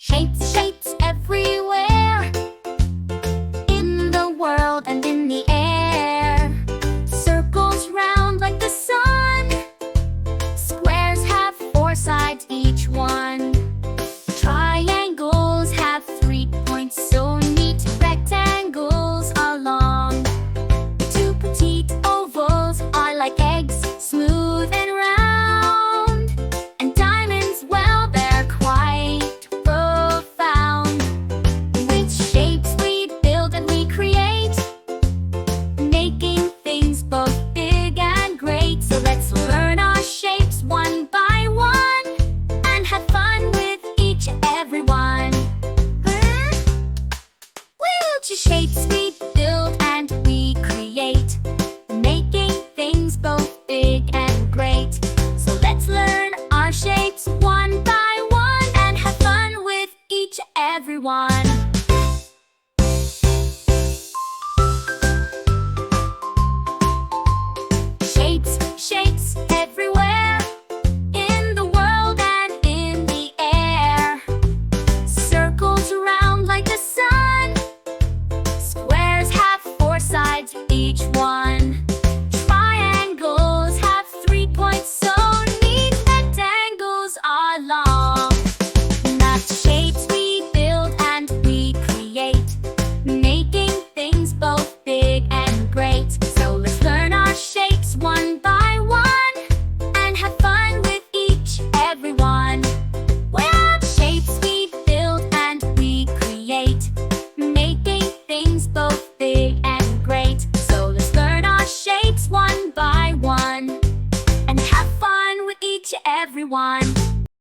Shapes, shapes everywhere, in the world and in the air. Circles round like the sun, squares have four sides each one. Triangles have 3 points so neat, rectangles are long. Two petite ovals are like eggs, smooth and round. And diamonds, well, they're quite profound. With shapes we build and we create, making things both big and great. So let's learn our shapes one by one and have fun with each and every one. Which shapes we build and we create, making things both big and great. So let's learn our shapes one by one and have fun with each and every one.